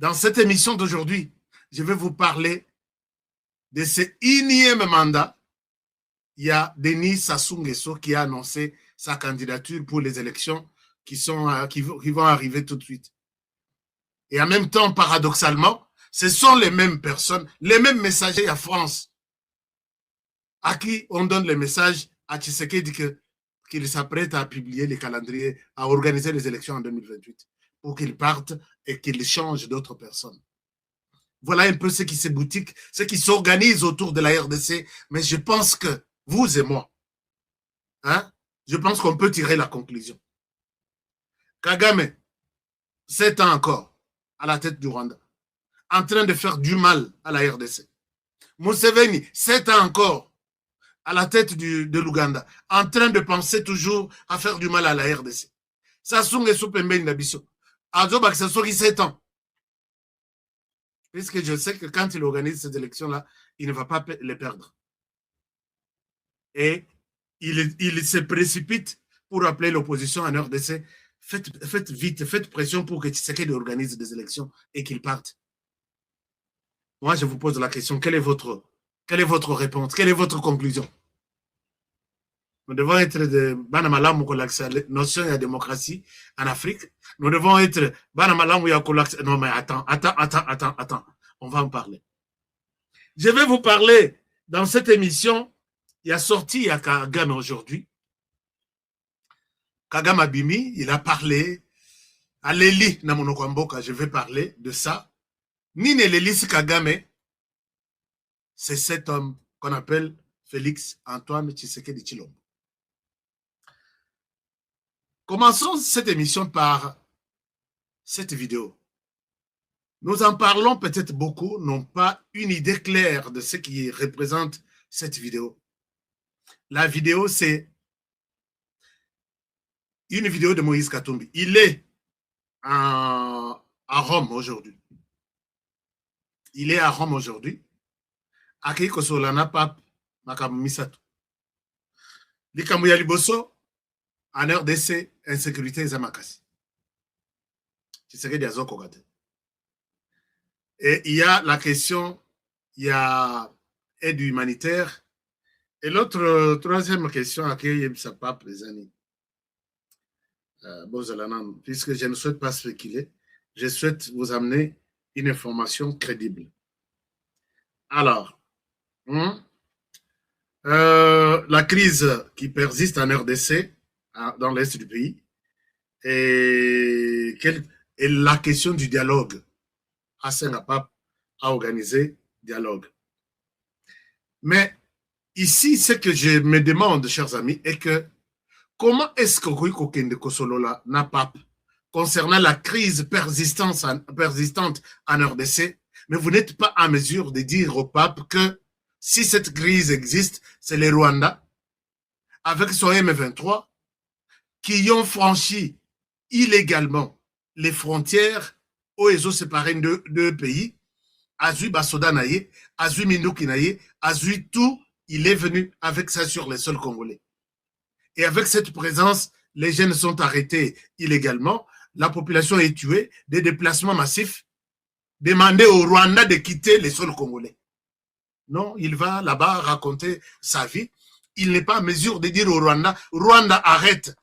Dans cette émission d'aujourd'hui, je vais vous parler de ce énième mandat. Il y a Denis Sassou Nguesso qui a annoncé sa candidature pour les élections qui vont arriver tout de suite. Et en même temps, paradoxalement, ce sont les mêmes personnes, les mêmes messagers à France, à qui on donne le message à Tshisekedi qu'il s'apprête à publier les calendriers, à organiser les élections en 2028, pour qu'il parte et qu'il change d'autres personnes. Voilà un peu ce qui s'éboutique, ce qui s'organise autour de la RDC. Mais je pense que vous et moi, je pense qu'on peut tirer la conclusion. Kagame, 7 ans encore à la tête du Rwanda, en train de faire du mal à la RDC. Museveni, 7 ans encore à la tête de l'Ouganda, en train de penser toujours à faire du mal à la RDC. Sassou Nguesso Pembeni Nabiso, Azoba Sassou 7 ans. Puisque je sais que quand il organise ces élections-là, il ne va pas les perdre. Et il se précipite pour appeler l'opposition en RDC. Faites vite, faites pression pour que Tshisekedi organise des élections et qu'il parte. Moi, je vous pose la question, quelle est votre réponse? Quelle est votre conclusion? Nous devons être de Banamalam ou la notion de démocratie en Afrique. Nous devons être Banamalam ou non, mais attends. On va en parler. Je vais vous parler dans cette émission. Il y a sorti à Kagame aujourd'hui. Kagame Abimi, il a parlé à Leli Namonokwamboka. Je vais parler de ça. Nine Leli Kagame, c'est cet homme qu'on appelle Félix Antoine Tshisekedi Tshilombo. Commençons cette émission par cette vidéo. Nous en parlons peut-être beaucoup, n'ont pas une idée claire de ce qui représente cette vidéo. La vidéo, c'est une vidéo de Moïse Katumbi. Il est à Rome aujourd'hui. Il est à Rome aujourd'hui. Aki Kosolana Pape Makamu Misato. Likambu ya liboso en RDC insécurité Zamakasi. Tshisekedi Azoko Kate. Et il y a la question, il y a aide humanitaire. Et l'autre, troisième question à laquelle ça pape les amis. Puisque je ne souhaite pas spéculer, je souhaite vous amener une information crédible. Alors, la crise qui persiste en RDC, dans l'Est du pays, et la question du dialogue. Hassan Pape a organisé dialogue. Mais ici, ce que je me demande, chers amis, est que comment est-ce que Kokende Kosolola n'a pas concernant la crise persistante en RDC, mais vous n'êtes pas en mesure de dire au pape que si cette crise existe, c'est le Rwanda, avec son M23, qui ont franchi illégalement les frontières où ils ont séparé deux pays, Azui Basoda Naye, Azui Minduki Naye, Azui tout, il est venu avec ça sur les sols congolais. Et avec cette présence, les jeunes sont arrêtés illégalement, la population est tuée, des déplacements massifs, demander au Rwanda de quitter les sols congolais. Non, il va là-bas raconter sa vie. Il n'est pas en mesure de dire au Rwanda, Rwanda arrête.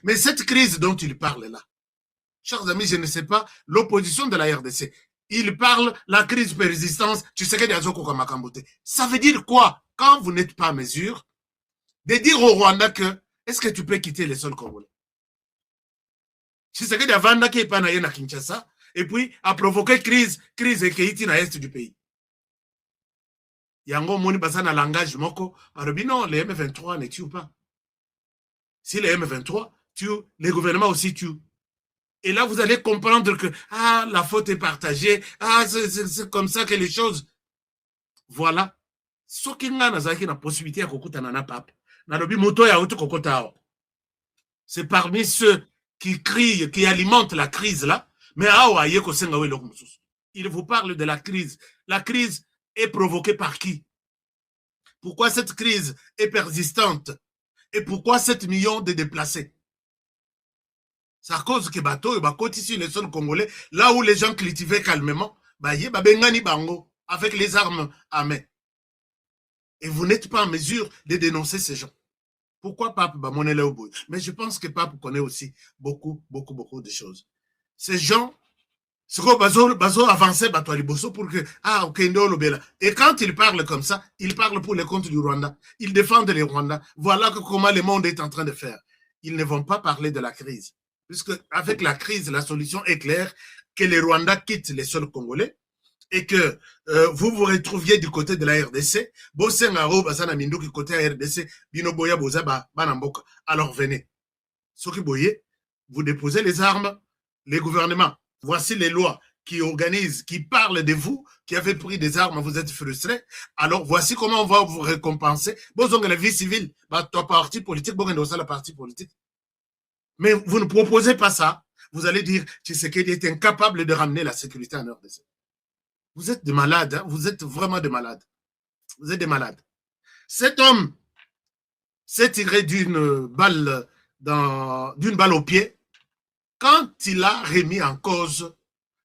Mais cette crise dont il parle là, chers amis, je ne sais pas, l'opposition de la RDC, il parle la crise persistance, tu sais que Azoko Kamakambote. Ça veut dire quoi quand vous n'êtes pas en mesure de dire au Rwanda que est-ce que tu peux quitter les sols congolais? Tu sais que Davanda qui est pas na Kinshasa et puis a provoqué crise et qui na est du pays. Yango moni basana langage moko, arabi non, les M23 ne tuent pas. Si les M23 tuent, les gouvernements aussi tuent. Et là, vous allez comprendre que la faute est partagée. C'est comme ça que les choses. Voilà. Ce qui est la possibilité de pape. C'est parmi ceux qui crient, qui alimentent la crise là. Mais il vous parle de la crise. La crise est provoquée par qui? Pourquoi cette crise est persistante? Et pourquoi 7 millions de déplacés? C'est à cause que bateau, ici les sols congolais, là où les gens cultivaient calmement, bengani bango, avec les armes à main. Et vous n'êtes pas en mesure de dénoncer ces gens. Pourquoi Pape Bamonele au bout? Mais je pense que Pape connaît aussi beaucoup de choses. Ces gens, c'est quoi Bazo avancer Bato Liboso pour que, ah, ok, et quand ils parlent comme ça, ils parlent pour les comptes du Rwanda. Ils défendent les Rwandais. Voilà comment le monde est en train de faire. Ils ne vont pas parler de la crise. Puisque avec la crise, la solution est claire, que les Rwandais quittent les sols congolais et que vous vous retrouviez du côté de la RDC, côté de la RDC, alors venez. Ce qui boyez, vous déposez les armes, les gouvernements. Voici les lois qui organisent, qui parlent de vous, qui avez pris des armes, vous êtes frustrés. Alors voici comment on va vous récompenser. Bon, la vie civile, ton parti politique, bon, la partie politique. Mais vous ne proposez pas ça. Vous allez dire Tshisekedi est incapable de ramener la sécurité en RDC. Vous êtes des malades, hein? Vous êtes vraiment des malades. Vous êtes des malades. Cet homme s'est tiré d'une balle au pied quand il a remis en cause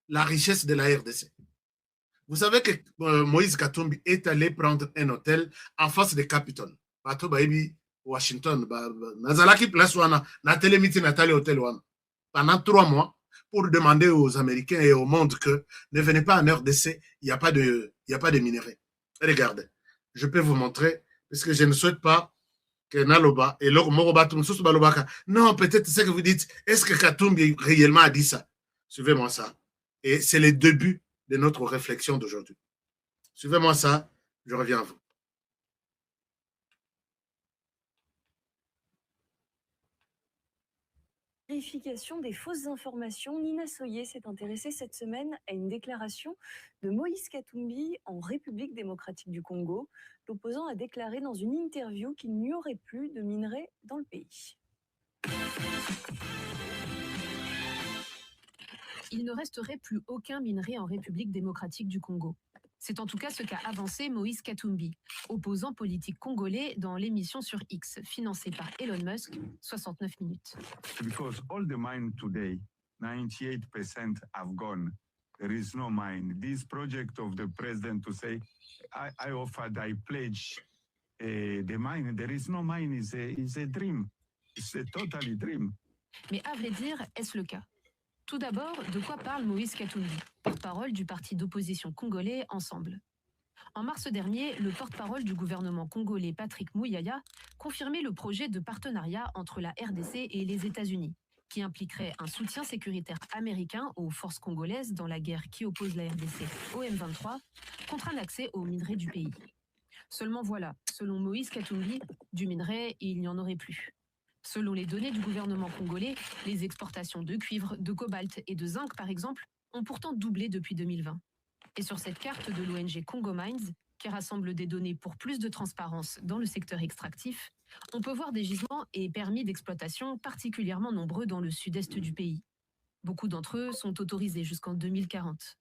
la richesse de la RDC. Vous savez que Moïse Katumbi est allé prendre un hôtel en face de Capitole. Bato Baïbi, Washington, Nazalaki place wana, na télémiti Nathalie Hôtel wana. Pendant 3 mois, pour demander aux Américains et au monde que ne venez pas en RDC, il n'y a pas de minerais. Regardez, je peux vous montrer, parce que je ne souhaite pas que Naloba et Moroba Balobaka. Non, peut-être c'est que vous dites, est-ce que Katumbi réellement a dit ça? Suivez-moi ça. Et c'est le début de notre réflexion d'aujourd'hui. Suivez-moi ça, je reviens à vous. Vérification des fausses informations, Nina Soyer s'est intéressée cette semaine à une déclaration de Moïse Katumbi en République démocratique du Congo. L'opposant a déclaré dans une interview qu'il n'y aurait plus de minerais dans le pays. Il ne resterait plus aucun minerai en République démocratique du Congo. C'est en tout cas ce qu'a avancé Moïse Katumbi, opposant politique congolais dans l'émission sur X, financée par Elon Musk, 69 minutes. Because all the mine today, 98% have gone. There is no mine. This project of the president to say, I offered, I pledge the mine. There is no mine is a dream. It's a totally dream. Mais à vrai dire, est-ce le cas? Tout d'abord, de quoi parle Moïse Katumbi, porte-parole du parti d'opposition congolais Ensemble? En mars dernier, le porte-parole du gouvernement congolais Patrick Mouyaya confirmait le projet de partenariat entre la RDC et les États-Unis, qui impliquerait un soutien sécuritaire américain aux forces congolaises dans la guerre qui oppose la RDC au M23 contre un accès aux minerais du pays. Seulement voilà, selon Moïse Katumbi, du minerai, il n'y en aurait plus. Selon les données du gouvernement congolais, les exportations de cuivre, de cobalt et de zinc, par exemple, ont pourtant doublé depuis 2020. Et sur cette carte de l'ONG Congo Mines, qui rassemble des données pour plus de transparence dans le secteur extractif, on peut voir des gisements et permis d'exploitation particulièrement nombreux dans le sud-est du pays. Beaucoup d'entre eux sont autorisés jusqu'en 2040.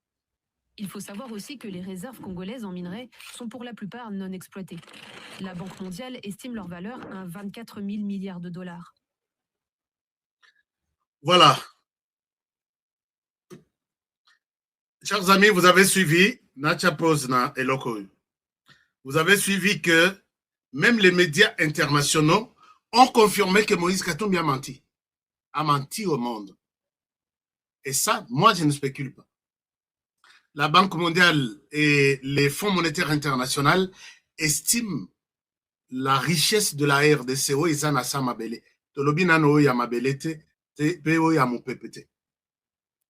Il faut savoir aussi que les réserves congolaises en minerais sont pour la plupart non exploitées. La Banque mondiale estime leur valeur à 24 000 milliards de dollars. Voilà. Chers amis, vous avez suivi Nacha Posna et Loko. Vous avez suivi que même les médias internationaux ont confirmé que Moïse Katumbi a menti. A menti au monde. Et ça, moi, je ne spécule pas. La Banque mondiale et les Fonds monétaires internationaux estiment la richesse de la RDC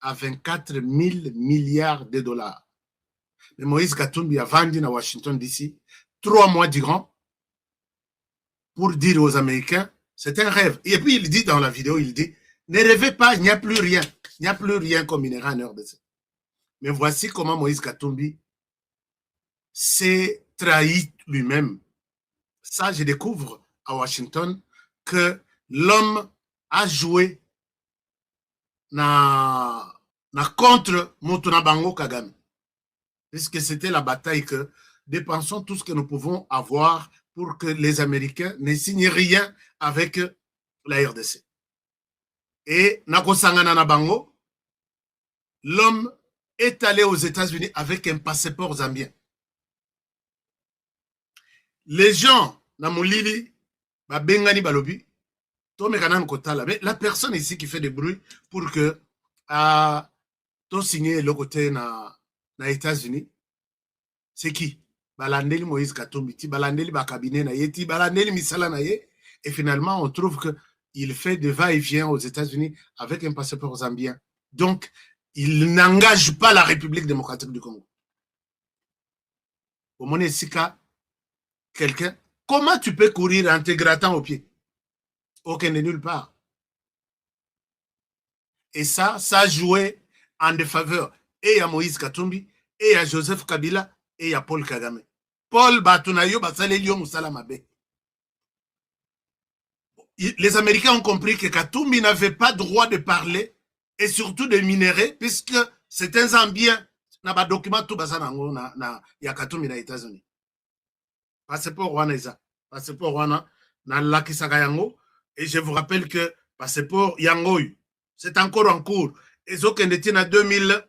à 24 000 milliards de dollars. Mais Moïse Katumbi a vendu à Washington DC 3 mois durant pour dire aux Américains, c'est un rêve. Et puis il dit dans la vidéo, il dit, ne rêvez pas, il n'y a plus rien. Il n'y a plus rien comme minéral en RDC. Mais voici comment Moïse Katumbi s'est trahi lui-même. Ça, je découvre à Washington que l'homme a joué contre Motuna Bango Kagame. Puisque c'était la bataille que dépensons tout ce que nous pouvons avoir pour que les Américains ne signent rien avec la RDC. Et nakosangana na bango, l'homme est allé aux États-Unis avec un passeport zambien. Les gens, na molili, ba bengani balobi, mais la personne ici qui fait des bruits pour que to signer le côté na États-Unis, c'est qui? Balandeli Moïse Katumbi, ti balandeli ba cabinet na ye, ti balandeli misala na ye, et finalement on trouve que il fait des va-et-vient aux États-Unis avec un passeport zambien. Donc, il n'engage pas la République démocratique du Congo. Au moment Sika, quelqu'un, comment tu peux courir en te grattant au pied? Aucun de nulle part. Et ça a joué en défaveur et à Moïse Katumbi, et à Joseph Kabila, et à Paul Kagame. Paul Batunayo Basalelio Moussala Mabe. Les Américains ont compris que Katumbi n'avait pas droit de parler et surtout de minerais, puisque c'est un Zambien. Na ba document tout basanango na ya Katumbi na États-Unis. Passeport wana isa. Passeport wana na lakisaka yango. Et je vous rappelle que passeport yangoy, c'est encore en cours. Et ce qu'on détient à 2000,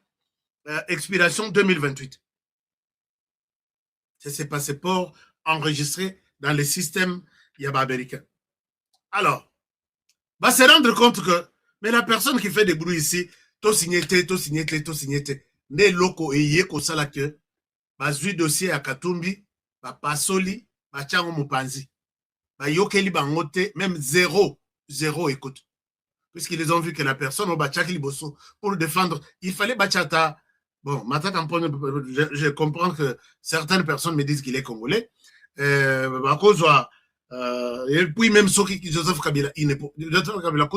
expiration 2028. C'est ces passeports enregistrés dans le système yaba américain. Alors, va se rendre compte que, mais la personne qui fait des bruits ici, to signete, ne loko et yeko sala que, bazui dossier à Katumbi, ba pasoli, ba chango mupanzi, ba yokeli bangote, même zéro écoute. Puisqu'ils ont vu que la personne au bachaki liboso pour le défendre, il fallait bachata. Bon, maintenant, je comprends que certaines personnes me disent qu'il est congolais. Et puis même Joseph Kabila, Joseph Kabila,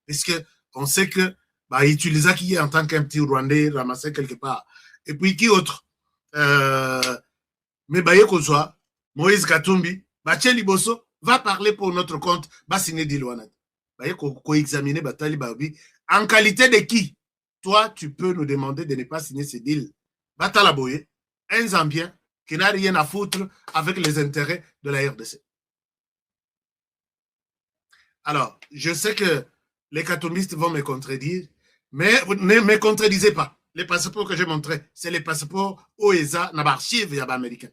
parce que on sait que bah, il utilisait qui est en tant qu'un petit Rwandais ramassé quelque part. Et puis qui autre mais bah, soit Moïse Katumbi, Bachel Liboso va parler pour notre compte, va signer Dilouanat. Examiner Batali Babi. En qualité de qui? Toi, tu peux nous demander de ne pas signer ce deal. Batala Boye, un Zambien qui n'a rien à foutre avec les intérêts de la RDC. Alors, je sais que les katumbistes vont me contredire, mais ne me contredisez pas. Les passeports que j'ai montrés, c'est les passeports OESA, n'abarchive et américain.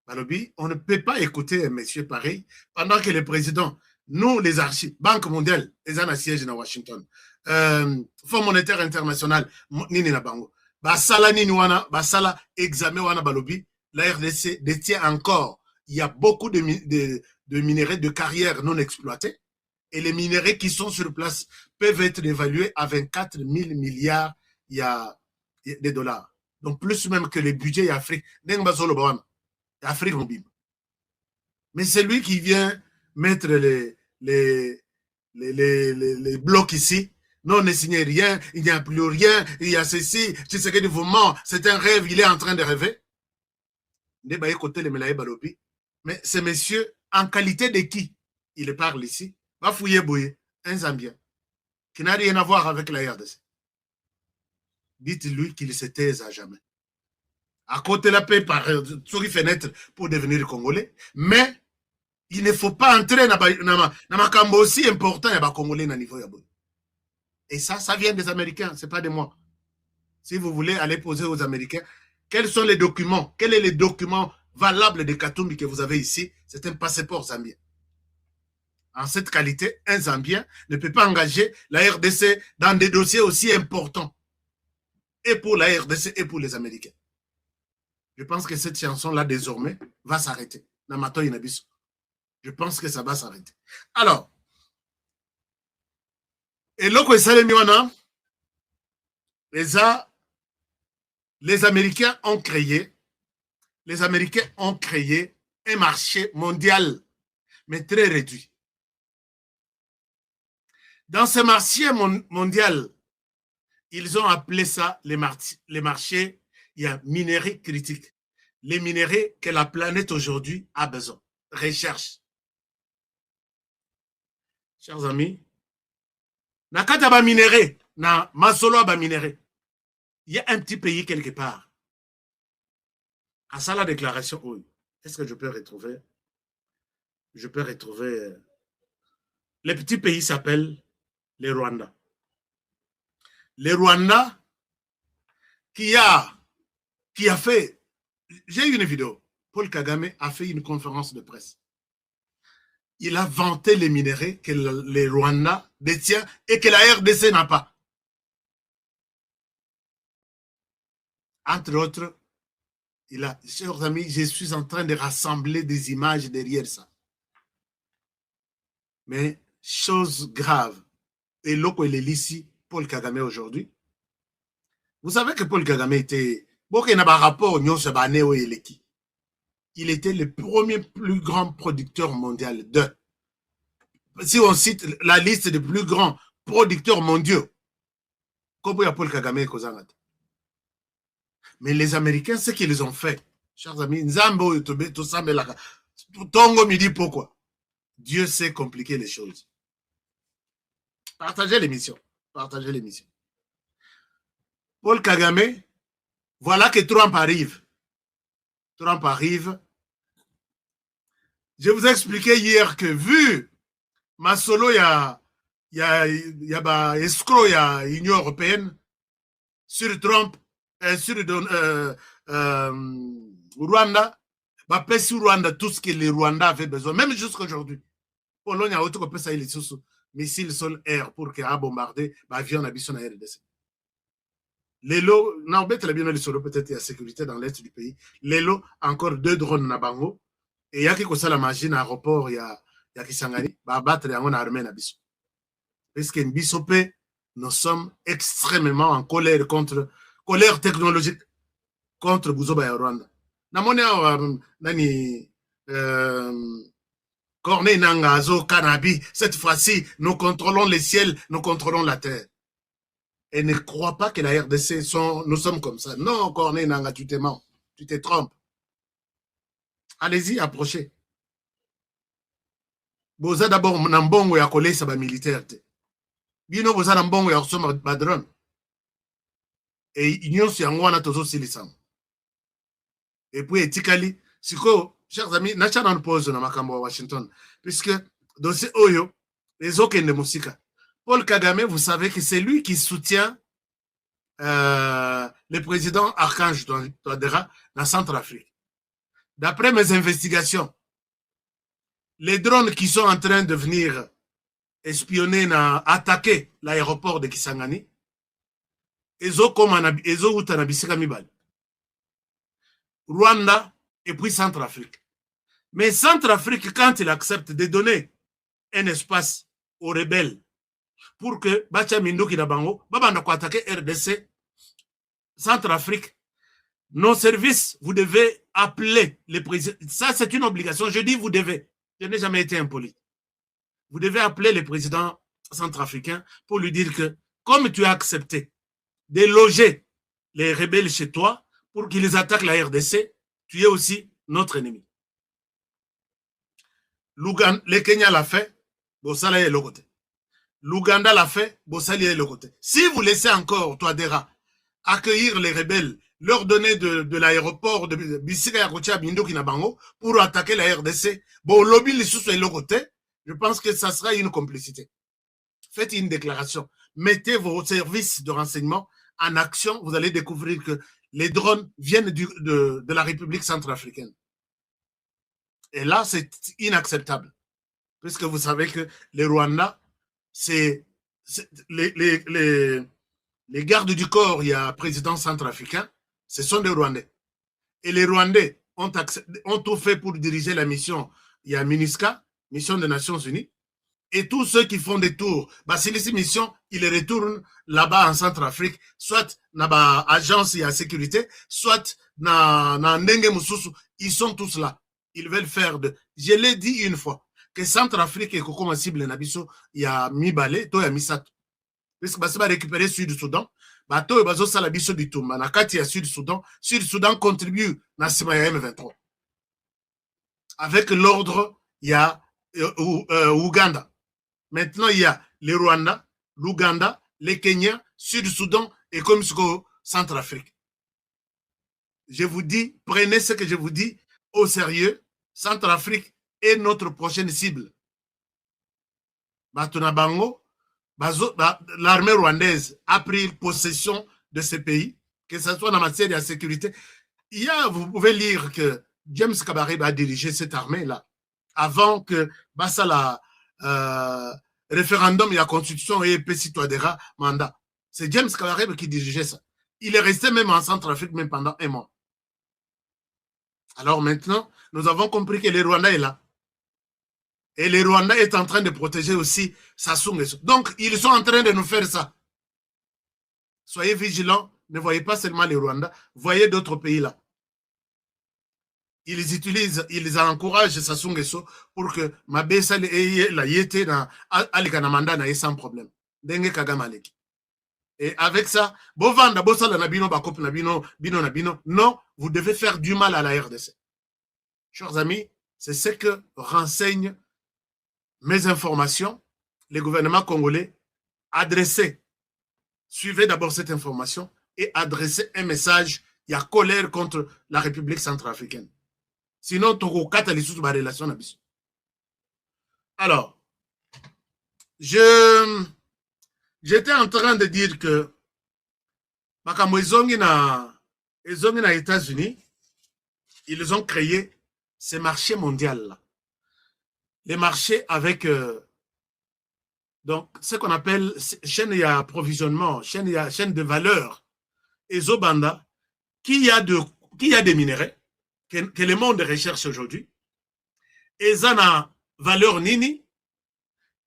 Balobi, on ne peut pas écouter un monsieur pareil pendant que le président, nous, les archives, Banque mondiale, les en siège à Washington, Fonds monétaire international, Nini Nabango, Basala Nini Wana, Basala examen Wana Balobi, la RDC détient encore, il y a beaucoup de minerais de carrière non exploités, et les minerais qui sont sur place peuvent être évalués à 24 000 milliards de dollars. Donc plus même que les budgets africains. Afrique mobile. Mais c'est lui qui vient mettre les blocs ici. Non, ne signez rien, il n'y a plus rien, il y a ceci, tu sais que du mouvement, c'est un rêve, il est en train de rêver. Mais ce monsieur, en qualité de qui il parle ici, va fouiller Boye, un Zambien, qui n'a rien à voir avec la RDC. Dites-lui qu'il se taise à jamais. À côté de la paix par sur les fenêtres pour devenir Congolais, mais il ne faut pas entrer dans un camp aussi important et Congolais à niveau. Et ça vient des Américains, ce n'est pas de moi. Si vous voulez aller poser aux Américains, quels sont les documents, quel est le document valable de Katumbi que vous avez ici? C'est un passeport zambien. En cette qualité, un Zambien ne peut pas engager la RDC dans des dossiers aussi importants, et pour la RDC et pour les Américains. Je pense que cette chanson-là, désormais, va s'arrêter. Namato Inabiso. Je pense que ça va s'arrêter. Alors, et là, les Américains ont créé un marché mondial, mais très réduit. Dans ce marché mondial, ils ont appelé ça les marchés, il y a minerais critiques. Les minerais que la planète aujourd'hui a besoin. Recherche. Chers amis, nakata ba minerais, na masolo ba minerais. Il y a un petit pays quelque part. À ça la déclaration, oui. Est-ce que je peux retrouver Les petits pays s'appellent les Rwandais. Les Rwandais qui a fait, j'ai eu une vidéo, Paul Kagame a fait une conférence de presse. Il a vanté les minéraux que les Rwandais détiennent et que la RDC n'a pas. Entre autres, chers amis, je suis en train de rassembler des images derrière ça. Mais, chose grave, et l'eau il est ici, Paul Kagame aujourd'hui. Vous savez que Paul Kagame était, il était le premier plus grand producteur mondial de. Si on cite la liste des plus grands producteurs mondiaux, comme Paul Kagame et Kozangat. Mais les Américains, ce qu'ils ont fait, chers amis, Nzambo, Tongo me dit pourquoi. Dieu sait compliquer les choses. Partagez l'émission. Partagez l'émission. Paul Kagame, voilà que Trump arrive. Trump arrive. Je vous ai expliqué hier que vu Masolo, il y a escroc, il y a Union européenne sur Trump, sur Rwanda, bah, sur Rwanda tout ce que les Rwandais avaient besoin, même jusqu'à aujourd'hui. Pologne a autre que ça, il est sous missiles sol-air pour qu'il a bombardé, bah, avion à Bisson à RDC. Les lots, non, peut-être il y a sécurité dans l'est du pays. Les lots, encore 2 drones na bango. Et il y a qui ça la machine à aéroport, il y a Kisangani, bah, battre en armée na Bisson. Parce qu'en Bissopé, nous sommes extrêmement en colère colère technologique contre Buzoba et Rwanda. Namone nani Corneille Nangazo, Kanabi, cette fois-ci, nous contrôlons les ciels, nous contrôlons la terre. Et ne crois pas que la RDC nous sommes comme ça. Non, Corneille Nanga, tu te mens, tu te trompes. Allez-y, approchez. Boza d'abord, Nambongo ya collé ça va militaire. Bino boza Nambongo ya ressomme badron. Et union sur Angwana tozo silisam. Et puis, etikali, siko, chers amis, national pose na makambo Washington. Puisque, dans ce Oyo, les Okende Moussika. Paul Kagame, vous savez que c'est lui qui soutient le président Archange Touadéra dans Centrafrique. D'après mes investigations, les drones qui sont en train de venir espionner, attaquer l'aéroport de Kisangani, Rwanda et puis Centrafrique. Mais Centrafrique, quand il accepte de donner un espace aux rebelles pour que Bacha Mindoki Nabango, Babanda ko attaquer RDC, Centrafrique, nos services, vous devez appeler les présidents. Ça, c'est une obligation. Je dis vous devez. Je n'ai jamais été impoli. Vous devez appeler les présidents centrafricains pour lui dire que, comme tu as accepté de loger les rebelles chez toi pour qu'ils attaquent la RDC, tu es aussi notre ennemi. Le Kenya l'a fait, Bossala est le côté. L'Ouganda l'a fait, Bossali est le côté. Si vous laissez encore, Touadéra, accueillir les rebelles, leur donner de l'aéroport de Bissika Yakotia Bindo Kinabango pour attaquer la RDC, bon, lobby les sous est le côté, je pense que ça sera une complicité. Faites une déclaration. Mettez vos services de renseignement en action. Vous allez découvrir que les drones viennent de la République centrafricaine. Et là, c'est inacceptable. Puisque vous savez que les Rwandais, c'est les gardes du corps, il y a président centrafricain, ce sont des Rwandais. Et les Rwandais ont tout fait pour diriger la mission. Il y a MINUSCA, mission des Nations Unies. Et tous ceux qui font des tours, bah, c'est les missions, ils les retournent là-bas en Centrafrique, soit dans l'agence et la sécurité, soit dans Ndenge Moussousou. Ils sont tous là. Ils veulent faire de. Je l'ai dit une fois, que Centrafrique et Kokoma cible Nabiso, il y a Mibale, toi il y a Misato. Parce que bah, ça va récupérer Sud-Soudan. Bah, toi, il va la biso du Toumba. Nakati à Sud-Soudan. Sud-Soudan contribue dans ce M23. Avec l'ordre, il y a Ouganda. Maintenant, il y a les Rwandais, l'Ouganda, les Kenyans, Sud-Soudan et comme Centrafrique. Je vous dis, prenez ce que je vous dis au sérieux. Centrafrique est notre prochaine cible. l'armée rwandaise a pris possession de ce pays, que ce soit en matière de sécurité. Vous pouvez lire que James Kabarebe a dirigé cette armée-là avant que la référendum et la constitution ait citoyen mandat. C'est James Kabarebe qui dirigeait ça. Il est resté même en Centrafrique même pendant un mois. Alors maintenant, nous avons compris que le Rwanda est là. Et le Rwanda est en train de protéger aussi Sassou Nguesso. Donc, ils sont en train de nous faire ça. Soyez vigilants. Ne voyez pas seulement le Rwanda. Voyez d'autres pays là. Ils encouragent Sassou Nguesso pour que Mabessa la yete na alikanamanda na sans problème. Denge Kagamaleki. Et avec ça, Bovanda, Bossala Nabino, Bakop Nabino, Bino Nabino, non, vous devez faire du mal à la RDC. Chers amis, c'est ce que renseignent mes informations, les gouvernements congolais. Suivez d'abord cette information et adressez un message. Il y a colère contre la République centrafricaine. Sinon, tu as les relations. Alors, j'étais en train de dire que aux États-Unis, ils ont créé ces marchés mondiaux-là. Les marchés avec donc ce qu'on appelle chaîne d'approvisionnement, chaîne de valeur. Et Zobanda, qui a des minéraux que le monde recherche aujourd'hui, et ça a valeur nini,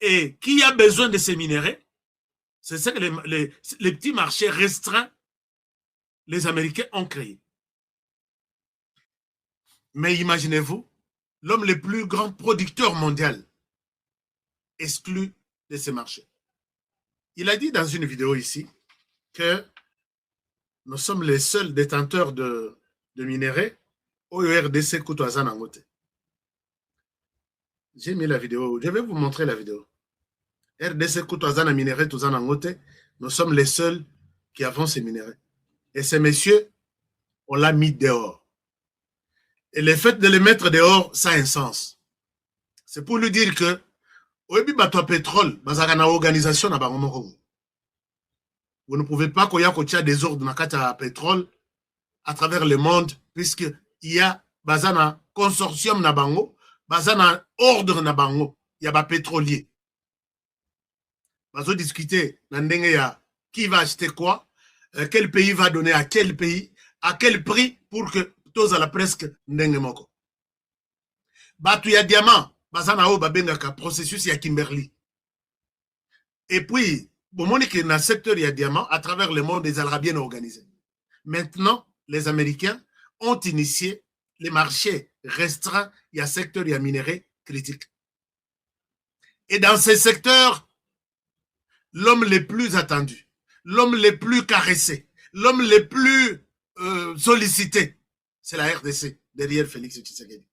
et qui a besoin de ces minéraux. C'est ça que les petits marchés restreints, les Américains ont créé. Mais imaginez-vous, l'homme le plus grand producteur mondial exclu de ces marchés. Il a dit dans une vidéo ici que nous sommes les seuls détenteurs de minéraux au RDC Koutouazan Angote. J'ai mis la vidéo, je vais vous montrer la vidéo. RDC Koutouazan minéraux Touzan Angote, nous sommes les seuls qui avons ces minéraux. Et ces messieurs, on l'a mis dehors. Et le fait de les mettre dehors, ça a un sens. C'est pour lui dire que Oebi bato pétrole, bazakana organisation na bango. Vous ne pouvez pas qu'il y ait des ordres na pétrole à travers le monde, puisque il y a bazana consortium na bango, bazana ordre na bango, il y a ba pétrolier. Bazo discuter na ndenge ya qui va acheter quoi, quel pays va donner à quel pays, à quel prix pour que tous à la presque ndenge moko. Batu ya diamant, bazana o babengaka processus ya Kimberley. Et puis, bon, on dit que dans le secteur, il y a diamant, à travers le monde, les Arabes bien organisés. Maintenant, les Américains ont initié les marchés restreints, il y a secteur, il y a minéraux critiques. Et dans ces secteurs, l'homme le plus attendu, l'homme le plus caressé, l'homme le plus sollicité, c'est la RDC, derrière Félix Tshisekedi.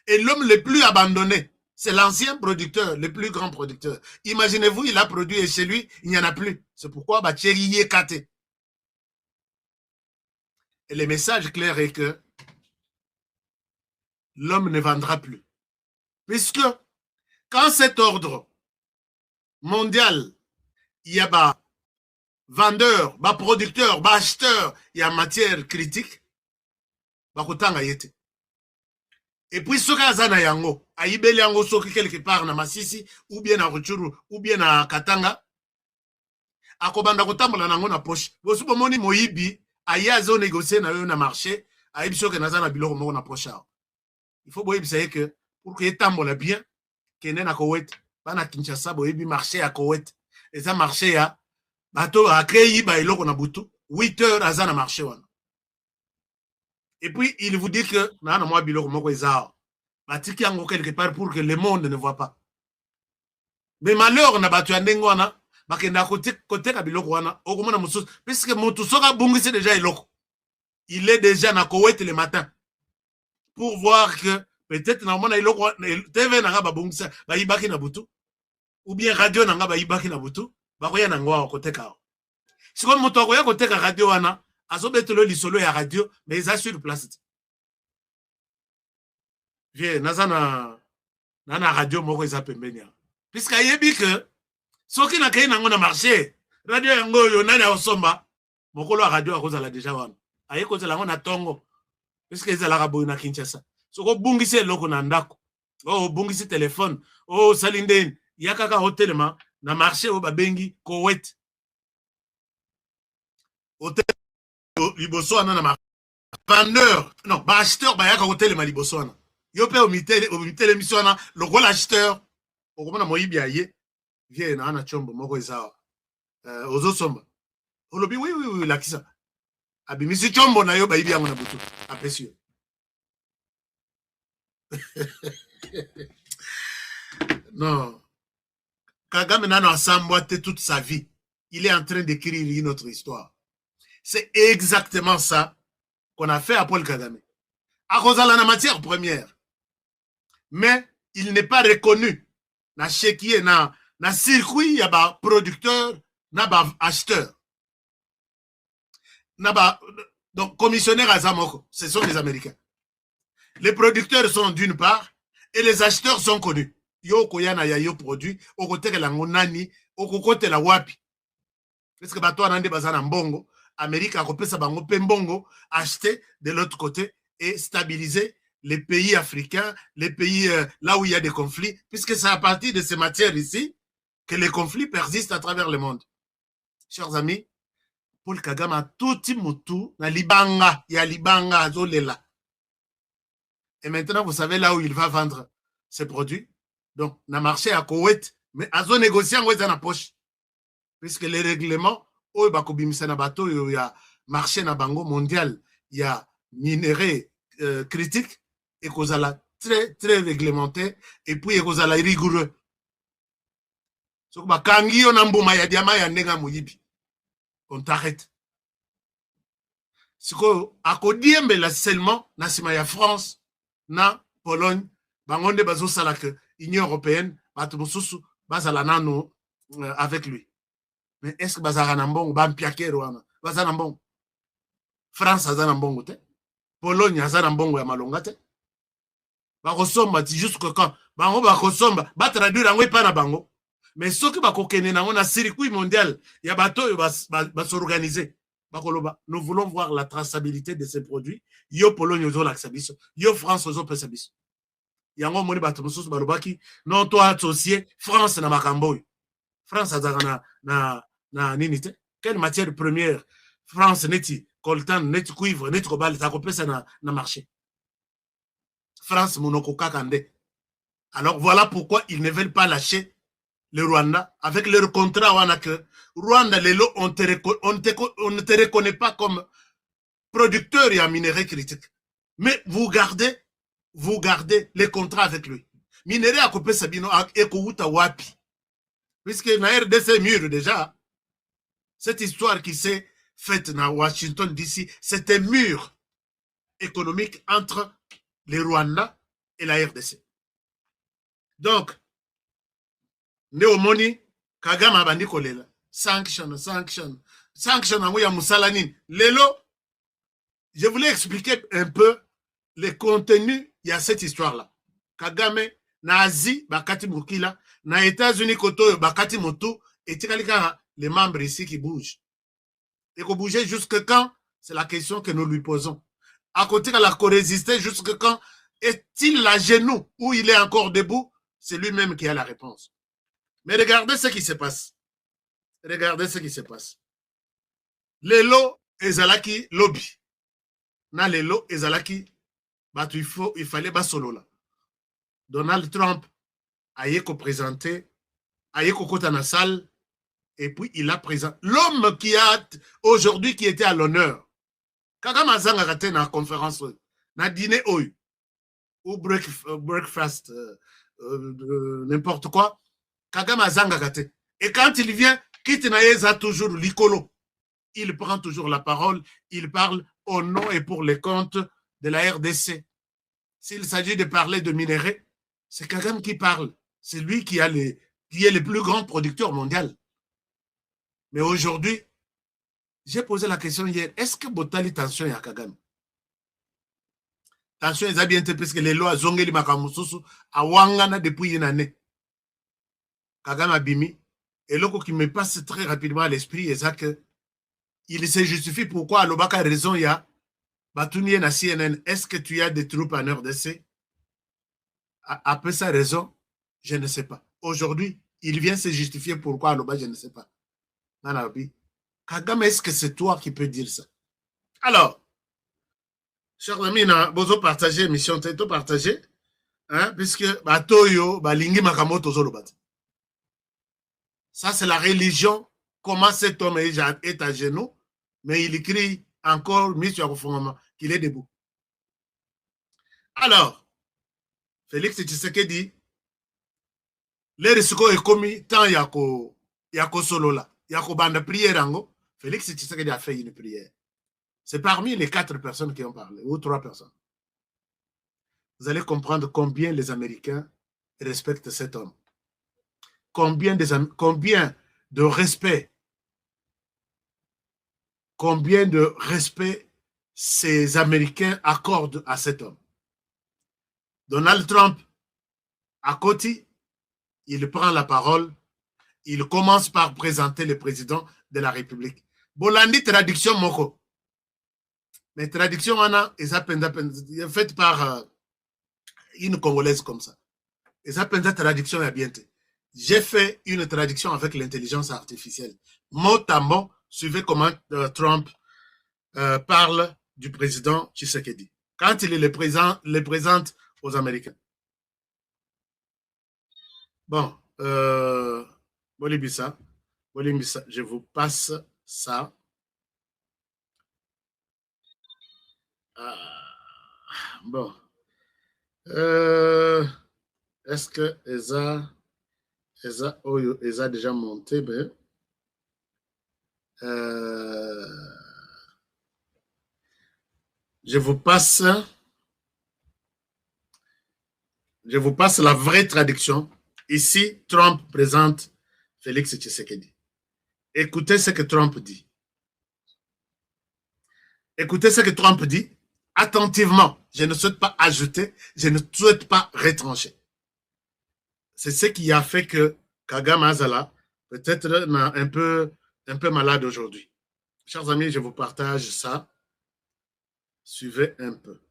Et l'homme le plus abandonné, c'est l'ancien producteur, le plus grand producteur. Imaginez-vous, il a produit et chez lui, il n'y en a plus. C'est pourquoi Bacheri est caté. Et le message clair est que l'homme ne vendra plus. Puisque quand cet ordre mondial, il y a vendeur, producteur, acheteur, il y a matière critique, et puis ce que yango, aibeli yango soki quelque part na Masisi, ou bien na Rutshuru, ou bien na Katanga, akobanda kotambola nango na poche. Bosu bomoni moyibi, ayazo négocier na yo na marché, aibi soki nazana biloko moko na poche. Il faut boyibi saye que pour que tambola bien, kene na Koweït, bana Kinshasa boyibi marché à Koweït. Et ça marché ya bato a créé ba iloko na butu, 8 heures azana marché wana. Et puis, il vous dit que quelque part pour que le monde ne voit pas. Mais malheur, on a battu un dengwana, puisque Moutousoka Bungi c'est déjà iloko. Il est déjà na Koweït le matin. Pour voir que peut-être na iloko TV na ba bungisa ba ibaki na butu ou bien radio na ba ibaki na butu ba koya na ngwa koteka. Si comme moto koya koteka radio wana azobetelo lisolo ya radio mais ils assurent place. Viens nazana nana radio moko eza pembeni. Puisque ayebi que soki na kei nango na marché radio yango yo nani osomba mokolo radio akozala déjà wana aye kozala ngo na tongo puisque ezalaka boye na Kinshasa soko obungisi eloko na ndako obungisi telefone osali ndeni ya kaka hotelema na marché oyo babengi Kowet hotel liboso wana na vendeur non baacheteur bayaka kotelema liboso wana yo mpe omitelemisi wana lokola acheteur okomona moyibi aye vie na ana chombo moko ezawa ozosomba olobi oui lakisa abimisi chombo na yo bayibi yango na butu apesi yo non Kagame nano asambwa te toute sa vie il est en train d'écrire une autre histoire. C'est exactement ça qu'on a fait à Paul Kagame. À Rosala na matière première. Mais il n'est pas reconnu na chéquier na circuit ya ba producteur na ba acheteur. Na ba donc commissionnaire à Zamoko, ce sont les Américains. Les producteurs sont d'une part et les acheteurs sont connus. Yo koyana ya yo produit okote la ngonani okokote la wapi. Parce que bato anande bazana mbongo Amérique a repensé bango pembongo, acheter de l'autre côté et stabiliser les pays africains, les pays là où il y a des conflits, puisque c'est à partir de ces matières ici que les conflits persistent à travers le monde. Chers amis, Paul Kagame a tout mutu na libanga, ya libanga zolela. Et maintenant, vous savez là où il va vendre ses produits. Donc, na marché à Koweït, mais à zone négocier en na poche. Puisque les règlements oyo bakobimisa na bato oyo ya marché na bango mondial ya minerai critique et kozala très très réglementé et puis kozala rigoureux soko bakangi yo na mbuma ya diama ya ndenga moyibi on t'arrête siko akodiembela seulement na sima ya France na Pologne bango nde bazosala que Union européenne bato mosusu bazala nano avec lui. Mais est-ce que bazara na mbongo bampiake rwana bazana mbongo France azana mbongo te Pologne azana mbongo ya malonga te bakosomba ti jusque quand bango bakosomba batraduire yango epa na bango mais soki bakokende nango na circuit mondial ya bato oyo basorganiser bakoloba nous voulons voir la traçabilité de ces produits yo Pologne ozolakisa biso yo France ozopesa biso yango moni bato mosusu balobaki non toi associé France na makambo oyo France azaka na nini te quelle matière première France neti coltan neti cuivre neti cobalt ça kopesa na marché France monoko kakande. Alors voilà pourquoi ils ne veulent pas lâcher le Rwanda avec leur contrat wana que Rwanda lelo on ne te reconnaît pas comme producteur et en minerai critique mais vous gardez les contrats avec lui minerai a kopesa bino ekouta wapi puisque na RDC mur déjà cette histoire qui s'est faite dans Washington DC, c'est un mur économique entre les Rwandais et la RDC. Donc, Néomoni, Kagame abandi kolela, sanction, ya musalanin. Lelo, je voulais expliquer un peu le contenu de cette histoire-là. Kagame, na Asie, bakati mukila, na États-Unis koto, bakati moto, et tikalika les membres ici qui bougent. Et qu'on bouger jusque quand? C'est la question que nous lui posons. À côté de la co-résister, jusque quand est-il à genoux ou il est encore debout? C'est lui-même qui a la réponse. Mais regardez ce qui se passe. Regardez ce qui se passe. Lelo ezalaki lobby. Na lelo ezalaki batu il fallait basolo là. Donald Trump a présenter, a kota na salle. Et puis, il a présenté l'homme qui a aujourd'hui qui était à l'honneur. Kagame azanga raté na conférence, na dîner ou breakfast, n'importe quoi. Kagame azanga raté. Et quand il vient, quitte na yeza toujours l'icolo. Il prend toujours la parole. Il parle au nom et pour les comptes de la RDC. S'il s'agit de parler de minerais, c'est Kagame qui parle. C'est lui qui est le plus grand producteur mondial. Mais aujourd'hui, j'ai posé la question hier, est-ce que Botali tension ya Kagame? Tension est bien parce que les lois zongeli makamususu awangana depuis une année. Kagame Abimi, et l'autre qui me passe très rapidement à l'esprit, c'est que il se justifie pourquoi Alobaka a raison, il y a Batouni na CNN, est-ce que tu as des troupes en RDC? Après sa raison, je ne sais pas. Aujourd'hui, il vient se justifier pourquoi Aloba, je ne sais pas. Nanabi, Kagame, est-ce que c'est toi qui peux dire ça? Alors, chers amis, vous partagez l'émission, tu as partagé, hein, puisque Batoyo, Balingi Makamoto Zolobat. Ça, c'est la religion. Comment cet homme est à genoux, mais il écrit encore, mis sur le qu'il est debout. Alors, Félix Tshisekedi, les risques est commis tant yako solo là, yako bande prière ango. Félix Tshisekedi a fait une prière. C'est parmi les 4 personnes qui ont parlé, ou 3 personnes. Vous allez comprendre combien les Américains respectent cet homme. Combien de respect ces Américains accordent à cet homme. Donald Trump, à côté, il prend la parole, il commence par présenter le président de la République. Bolandi traduction moko. Mais traduction est faite par une Congolaise comme ça. Et ça peut être traduction à bien. J'ai fait une traduction avec l'intelligence artificielle. Mot à mot, suivez comment Trump parle du président Tshisekedi. Quand il le présente aux Américains. Bon, Bolibissa, je vous passe ça. Bon. Est-ce que Eza déjà monté? Ben, je vous passe la vraie traduction. Ici, Trump présente Félix Tshisekedi. Écoutez ce que Trump dit. Écoutez ce que Trump dit attentivement. Je ne souhaite pas ajouter, je ne souhaite pas retrancher. C'est ce qui a fait que Kagame Azala peut-être un peu malade aujourd'hui. Chers amis, je vous partage ça. Suivez un peu.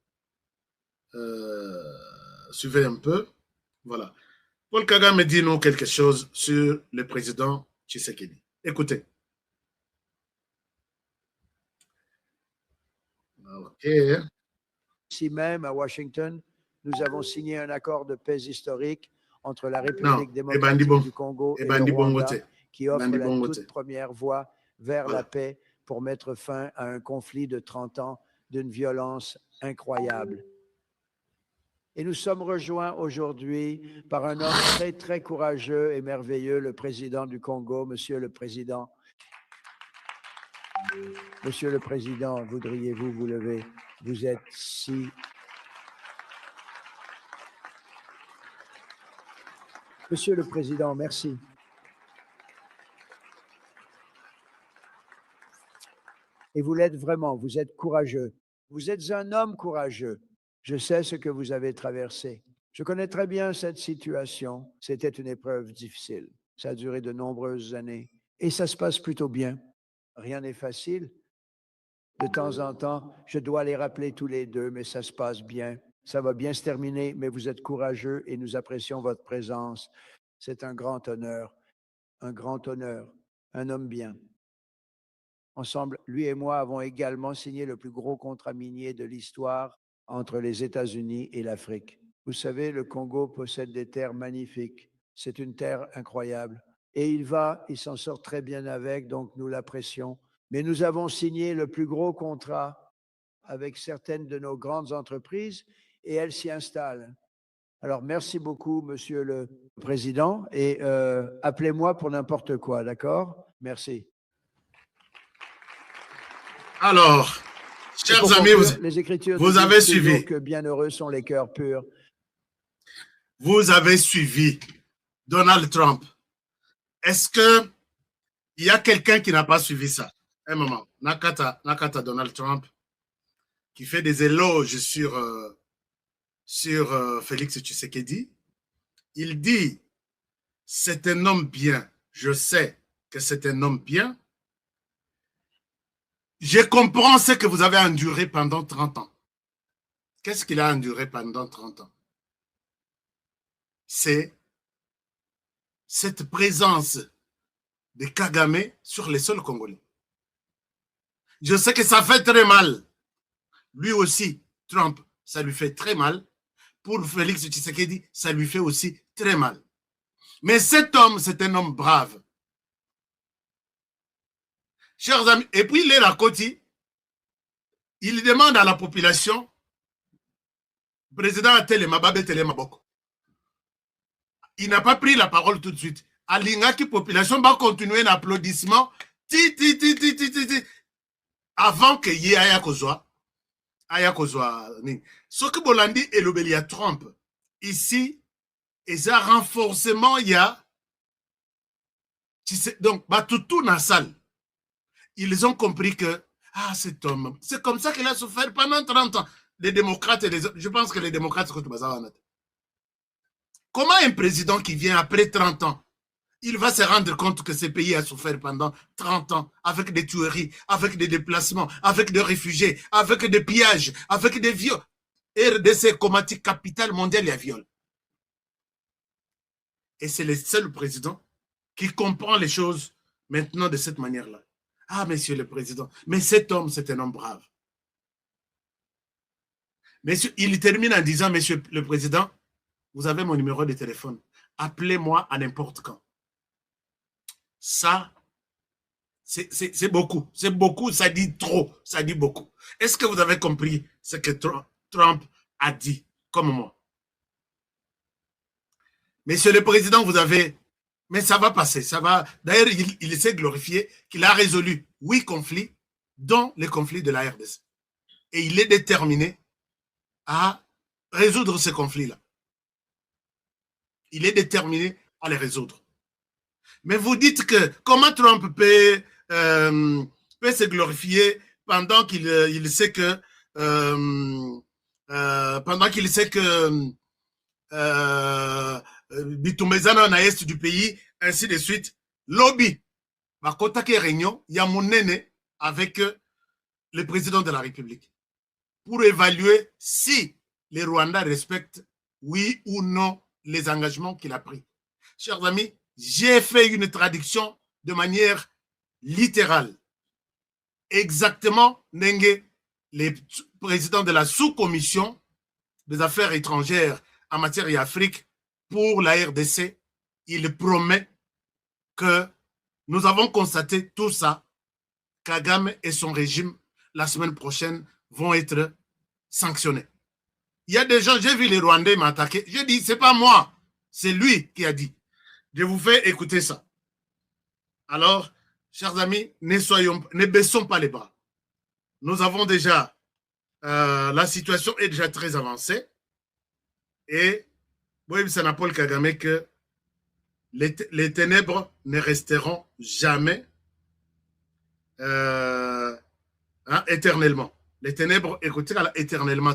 Suivez un peu. Voilà. Paul Kagame dit nous quelque chose sur le président Tshisekedi. Écoutez. OK. Ici même, à Washington, nous avons signé un accord de paix historique entre la République démocratique du Congo et le Rwanda, qui offre la toute première voie vers la paix pour mettre fin à un conflit de 30 ans d'une violence incroyable. Et nous sommes rejoints aujourd'hui par un homme très, très courageux et merveilleux, le président du Congo, Monsieur le Président. Monsieur le Président, voudriez-vous vous lever? Vous êtes si... Monsieur le Président, merci. Et vous l'êtes vraiment, vous êtes courageux. Vous êtes un homme courageux. Je sais ce que vous avez traversé. Je connais très bien cette situation. C'était une épreuve difficile. Ça a duré de nombreuses années. Et ça se passe plutôt bien. Rien n'est facile. De temps en temps, je dois les rappeler tous les deux, mais ça se passe bien. Ça va bien se terminer, mais vous êtes courageux et nous apprécions votre présence. C'est un grand honneur, un homme bien. Ensemble, lui et moi avons également signé le plus gros contrat minier de l'histoire entre les États-Unis et l'Afrique. Vous savez, le Congo possède des terres magnifiques. C'est une terre incroyable. Et il s'en sort très bien avec, donc nous l'apprécions. Mais nous avons signé le plus gros contrat avec certaines de nos grandes entreprises et elles s'y installent. Alors, merci beaucoup, Monsieur le Président, et appelez-moi pour n'importe quoi, d'accord? Merci. Alors, chers amis, les Écritures vous avez suivi. Que bienheureux sont les cœurs purs. Vous avez suivi Donald Trump. Est-ce que il y a quelqu'un qui n'a pas suivi ça? Un moment. Nakata Donald Trump, qui fait des éloges sur Félix Tshisekedi. Il dit c'est un homme bien. Je sais que c'est un homme bien. Je comprends ce que vous avez enduré pendant 30 ans. Qu'est-ce qu'il a enduré pendant 30 ans? C'est cette présence de Kagame sur les sols congolais. Je sais que ça fait très mal. Lui aussi, Trump, ça lui fait très mal. Pour Félix Tshisekedi, ça lui fait aussi très mal. Mais cet homme, c'est un homme brave. Chers amis, et puis il est à côté, il demande à la population, président Telema, Babé Telema Boko. Il n'a pas pris la parole tout de suite. Alingaki population va continuer l'applaudissement avant que y aya kozwa ce que Bolandi et l'obéli à Trump ici et un renforcement il y a donc Batutu na salle ils ont compris que cet homme c'est comme ça qu'il a souffert pendant 30 ans. Les démocrates et les autres, je pense que les démocrates comment un président qui vient après 30 ans il va se rendre compte que ce pays a souffert pendant 30 ans avec des tueries, avec des déplacements, avec des réfugiés, avec des pillages, avec des viols. RDC, Komati, capitale mondiale, il y a viol. Et c'est le seul président qui comprend les choses maintenant de cette manière-là. Monsieur le président, mais cet homme, c'est un homme brave. Monsieur, il termine en disant, monsieur le président, vous avez mon numéro de téléphone. Appelez-moi à n'importe quand. Ça, c'est beaucoup. C'est beaucoup, ça dit trop, ça dit beaucoup. Est-ce que vous avez compris ce que Trump a dit, comme moi? Monsieur le Président, vous avez... Mais ça va passer, ça va... D'ailleurs, il s'est glorifié qu'il a résolu 8 conflits, dont les conflits de la RDC. Et il est déterminé à résoudre ces conflits-là. Il est déterminé à les résoudre. Mais vous dites que comment Trump peut se glorifier pendant qu'il sait que Bitumbezana na est du pays, ainsi de suite. Lobby va contacter réunion, il y a mon aîné avec le président de la République pour évaluer si les Rwandais respectent oui ou non les engagements qu'il a pris. Chers amis, j'ai fait une traduction de manière littérale. Exactement, Nenge, les présidents de la sous-commission des affaires étrangères en matière d'Afrique pour la RDC, il promet que nous avons constaté tout ça. Kagame et son régime, la semaine prochaine, vont être sanctionnés. Il y a des gens, j'ai vu les Rwandais m'attaquer. Je dis, c'est pas moi, c'est lui qui a dit. Je vous fais écouter ça. Alors, chers amis, ne baissons pas les bras. Nous avons déjà, la situation est déjà très avancée. Et, oui, c'est Paul Kagame que les ténèbres ne resteront jamais éternellement. Les ténèbres, écoutez, éternellement.